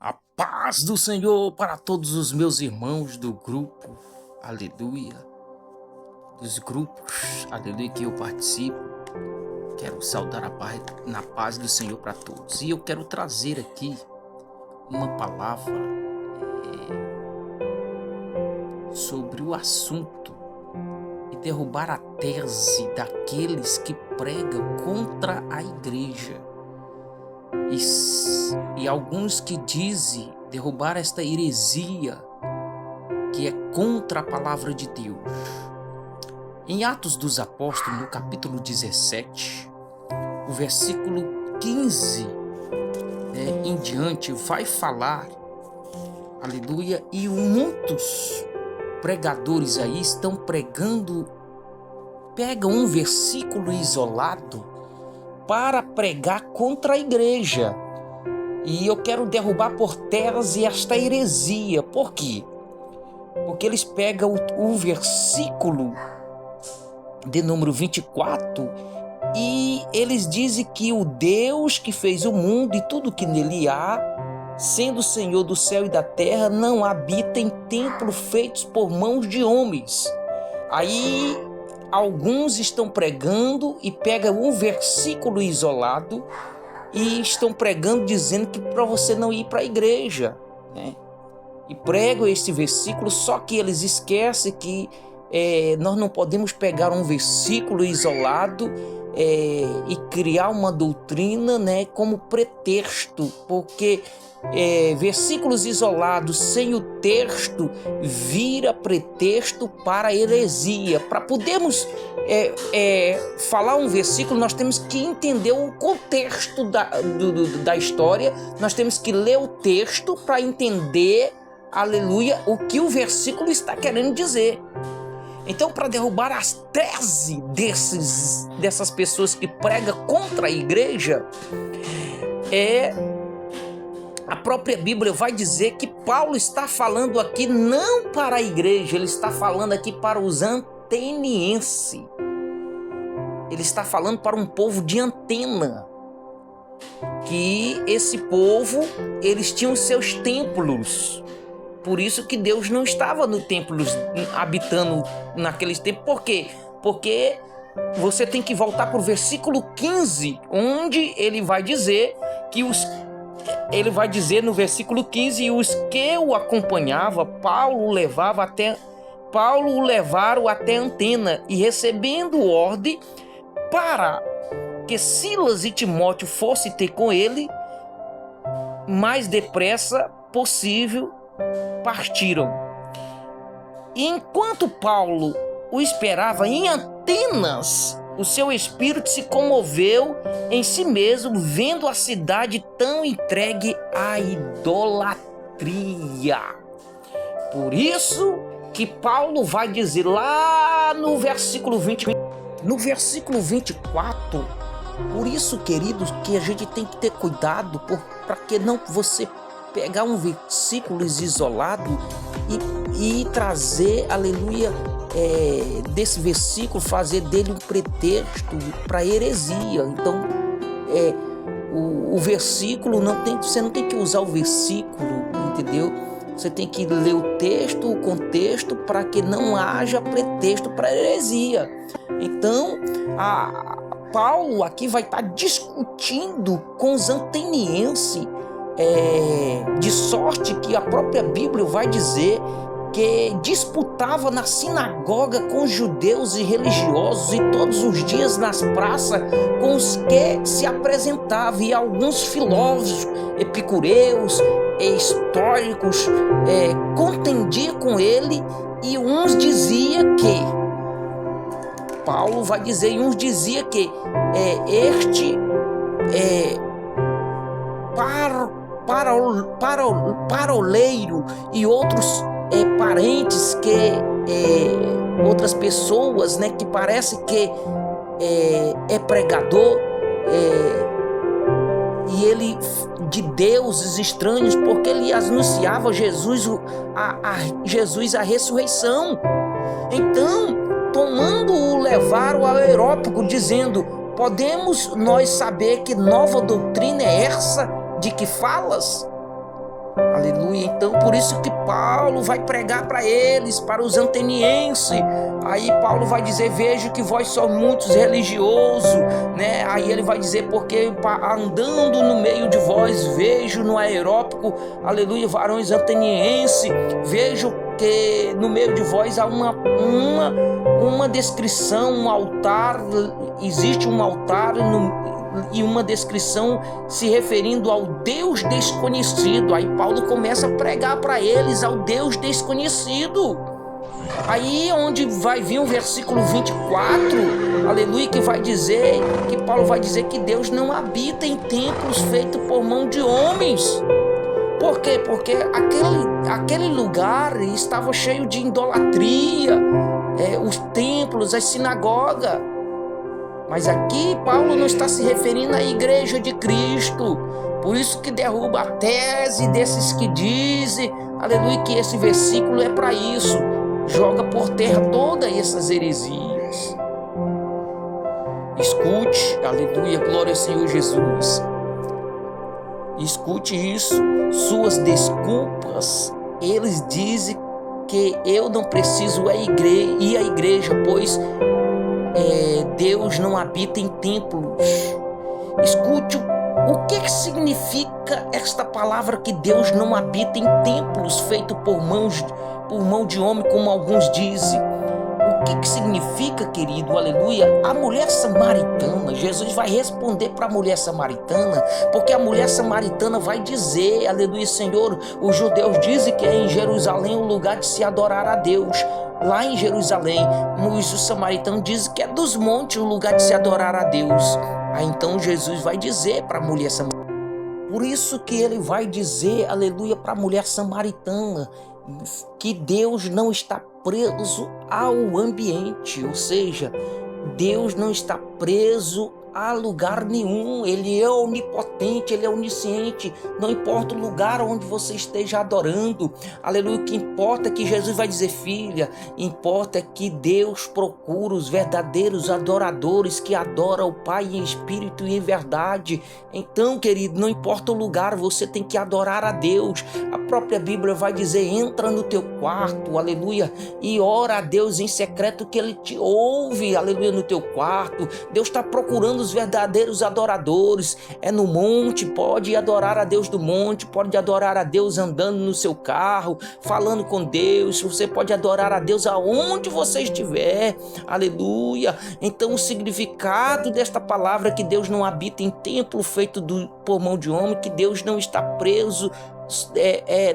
A paz do Senhor para todos os meus irmãos do grupo, aleluia, dos grupos, aleluia, que eu participo. Quero saudar a paz, na paz do Senhor para todos. E eu quero trazer aqui uma palavra sobre o assunto e derrubar a tese daqueles que pregam contra a igreja. E alguns que dizem derrubar esta heresia que é contra a palavra de Deus. Em Atos dos Apóstolos, no capítulo 17, o versículo 15 em diante, vai falar, aleluia, e muitos pregadores aí estão pregam um versículo isolado para pregar contra a igreja. E eu quero derrubar por terras esta heresia. Por quê? Porque eles pegam o versículo de número 24 e eles dizem que o Deus que fez o mundo e tudo que nele há, sendo o Senhor do céu e da terra, não habita em templos feitos por mãos de homens. Aí alguns estão pregando e pegam um versículo isolado e estão pregando dizendo que para você não ir para a igreja, né? E pregam esse versículo, só que eles esquecem que nós não podemos pegar um versículo isolado e criar uma doutrina, né, como pretexto, porque versículos isolados sem o texto vira pretexto para heresia. Para podermos falar um versículo, nós temos que entender o contexto da história, nós temos que ler o texto para entender, aleluia, o que o versículo está querendo dizer. Então, para derrubar as teses dessas pessoas que pregam contra a igreja, a própria Bíblia vai dizer que Paulo está falando aqui não para a igreja, ele está falando aqui para os atenienses. Ele está falando para um povo de Antena, que esse povo, eles tinham seus templos. Por isso que Deus não estava no templo habitando naqueles tempos. Por quê? Porque você tem que voltar para o versículo 15, onde ele vai dizer que ele vai dizer no versículo 15, os que o acompanhavam, Paulo o levaram até Antena, e recebendo ordem para que Silas e Timóteo fossem ter com ele, mais depressa possível partiram. E enquanto Paulo o esperava em Atenas, o seu espírito se comoveu em si mesmo, vendo a cidade tão entregue à idolatria. Por isso que Paulo vai dizer lá no versículo 20, no versículo 24, por isso, queridos, que a gente tem que ter cuidado para que não você pegar um versículo isolado e trazer, aleluia, desse versículo, fazer dele um pretexto para heresia. Então, o versículo você não tem que usar o versículo, entendeu? Você tem que ler o texto, o contexto, para que não haja pretexto para heresia. Então, Paulo aqui vai estar discutindo com os atenienses, de sorte que a própria Bíblia vai dizer que disputava na sinagoga com os judeus e religiosos, e todos os dias nas praças com os que se apresentavam, e alguns filósofos epicureus históricos contendiam com ele, e uns diziam que Paulo vai dizer, e uns diziam que este paroleiro e outros parentes que outras pessoas, né, que parece que é pregador e ele de deuses estranhos, porque ele anunciava Jesus a ressurreição. Então, tomando-o, levaram ao Areópago, dizendo: podemos nós saber que nova doutrina é essa de que falas? Aleluia. Então, por isso que Paulo vai pregar para eles, para os atenienses. Aí Paulo vai dizer: vejo que vós sois muitos religiosos, né? Aí ele vai dizer: porque andando no meio de vós, vejo no aerópago, aleluia, varões atenienses, vejo que no meio de vós há uma descrição, um altar, existe um altar e uma descrição se referindo ao Deus desconhecido. Aí Paulo começa a pregar para eles ao Deus desconhecido. Aí onde vai vir o versículo 24, aleluia, que vai dizer, que Paulo vai dizer que Deus não habita em templos feitos por mão de homens. Por quê? Porque aquele lugar estava cheio de idolatria, os templos, as sinagogas. Mas aqui Paulo não está se referindo à igreja de Cristo. Por isso que derruba a tese desses que dizem, aleluia, que esse versículo é para isso. Joga por terra todas essas heresias. Escute, aleluia, glória ao Senhor Jesus. Escute isso. Suas desculpas, eles dizem que eu não preciso ir à igreja, pois Deus não habita em templos. Escute o que significa esta palavra, que Deus não habita em templos feitos por mão de homem, como alguns dizem. O que significa, querido, aleluia? A mulher samaritana, Jesus vai responder para a mulher samaritana, porque a mulher samaritana vai dizer, aleluia, Senhor, os judeus dizem que é em Jerusalém o lugar de se adorar a Deus. Lá em Jerusalém, os samaritanos dizem que é dos montes o lugar de se adorar a Deus. Aí então Jesus vai dizer para a mulher samaritana. Por isso que ele vai dizer, aleluia, para a mulher samaritana, que Deus não está preso ao ambiente, ou seja, Deus não está preso a lugar nenhum. Ele é onipotente, ele é onisciente. Não importa o lugar onde você esteja adorando, aleluia. O que importa é que Jesus vai dizer: filha, importa é que Deus procura os verdadeiros adoradores que adoram o Pai em espírito e em verdade. Então, querido, não importa o lugar, você tem que adorar a Deus. A própria Bíblia vai dizer: entra no teu quarto, aleluia, e ora a Deus em secreto, que ele te ouve, aleluia, no teu quarto. Deus está procurando os verdadeiros adoradores. É no monte, pode adorar a Deus do monte, pode adorar a Deus andando no seu carro, falando com Deus. Você pode adorar a Deus aonde você estiver, aleluia. Então o significado desta palavra é que Deus não habita em templo feito por mão de homem, que Deus não está preso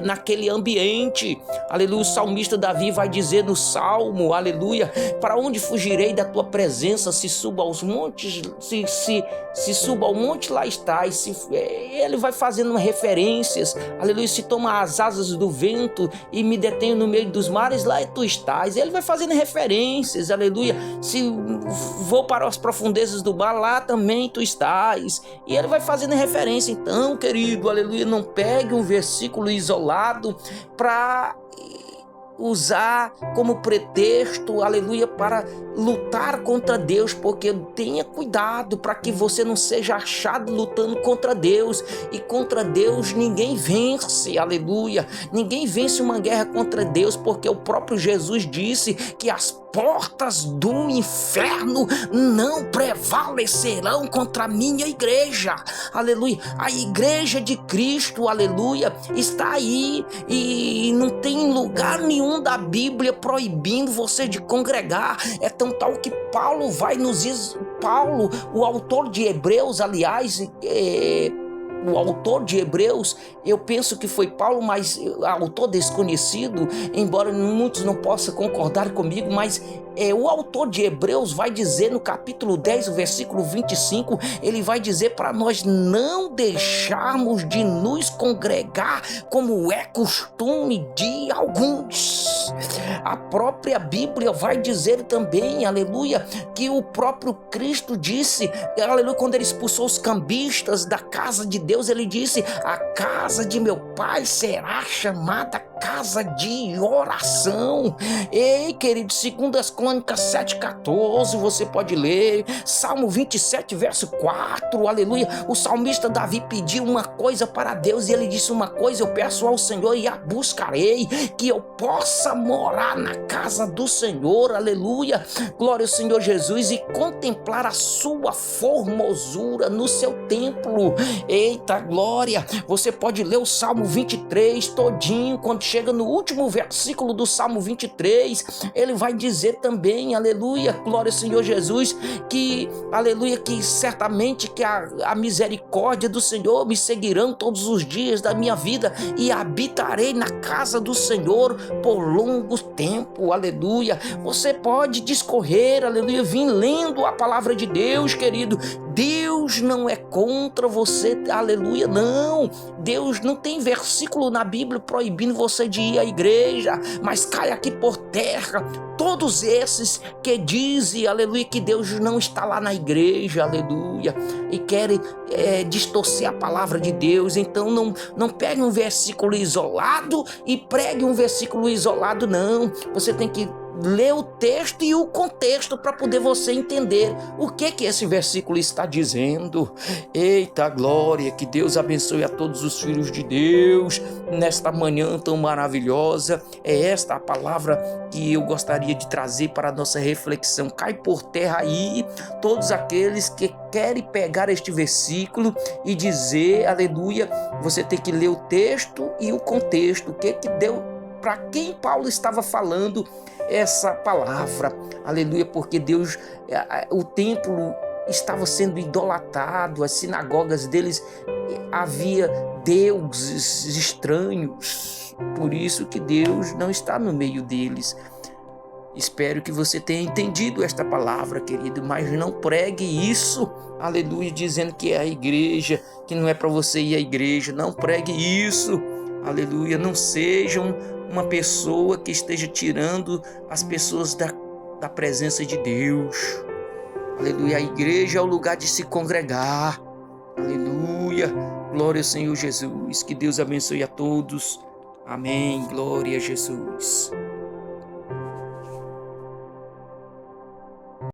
naquele ambiente, aleluia. O salmista Davi vai dizer no Salmo, aleluia: para onde fugirei da tua presença? Se suba aos montes, se suba ao monte, lá estás. Ele vai fazendo referências, aleluia. Se toma as asas do vento e me detenho no meio dos mares, lá tu estás. Ele vai fazendo referências, aleluia. Se vou para as profundezas do mar, lá também tu estás. E ele vai fazendo referência. Então, querido, aleluia, não pegue um versículo isolado para usar como pretexto, aleluia, para lutar contra Deus, porque tenha cuidado para que você não seja achado lutando contra Deus. E contra Deus ninguém vence, aleluia. Ninguém vence uma guerra contra Deus, porque o próprio Jesus disse que as portas do inferno não prevalecerão contra a minha igreja, aleluia. A igreja de Cristo, aleluia, está aí, e não tem lugar nenhum da Bíblia proibindo você de congregar. É tão tal que Paulo vai Paulo, o autor de Hebreus, aliás, o autor de Hebreus, eu penso que foi Paulo, mas autor desconhecido, embora muitos não possam concordar comigo, mas o autor de Hebreus vai dizer no capítulo 10, versículo 25, ele vai dizer para nós não deixarmos de nos congregar, como é costume de alguns. A própria Bíblia vai dizer também, aleluia, que o próprio Cristo disse, aleluia, quando ele expulsou os cambistas da casa de Deus, ele disse: a casa de meu pai será chamada casa de oração. Ei, querido, 2 Crônicas 7,14, você pode ler. Salmo 27, verso 4, aleluia. O salmista Davi pediu uma coisa para Deus e ele disse: uma coisa eu peço ao Senhor e a buscarei, que eu possa morar na casa do Senhor, aleluia. Glória ao Senhor Jesus, e contemplar a sua formosura no seu templo. Eita glória, você pode ler o Salmo 23 todinho. Quando chega no último versículo do Salmo 23, ele vai dizer também, aleluia, glória ao Senhor Jesus, que, aleluia, que certamente que a misericórdia do Senhor me seguirão todos os dias da minha vida e habitarei na casa do Senhor por longo tempo, aleluia. Você pode discorrer, aleluia, vir lendo a palavra de Deus, querido. Deus não é contra você, aleluia, não. Deus não tem versículo na Bíblia proibindo você de ir à igreja, mas cai aqui por terra todos esses que dizem, aleluia, que Deus não está lá na igreja, aleluia, e querem distorcer a palavra de Deus. Então não pegue um versículo isolado e pregue um versículo isolado, não. Você tem que ler o texto e o contexto para poder você entender o que esse versículo está dizendo. Eita glória, que Deus abençoe a todos os filhos de Deus nesta manhã tão maravilhosa. É esta a palavra que eu gostaria de trazer para a nossa reflexão. Cai por terra aí todos aqueles que querem pegar este versículo e dizer, aleluia, você tem que ler o texto e o contexto, o que deu, para quem Paulo estava falando essa palavra, aleluia, porque Deus, o templo estava sendo idolatrado, as sinagogas deles havia deuses estranhos, por isso que Deus não está no meio deles. Espero que você tenha entendido esta palavra, querido, mas não pregue isso, aleluia, dizendo que é a igreja, que não é para você ir à igreja. Não pregue isso, aleluia. Não sejam uma pessoa que esteja tirando as pessoas da presença de Deus, aleluia. A igreja é o lugar de se congregar, aleluia. Glória ao Senhor Jesus, que Deus abençoe a todos, amém, glória a Jesus.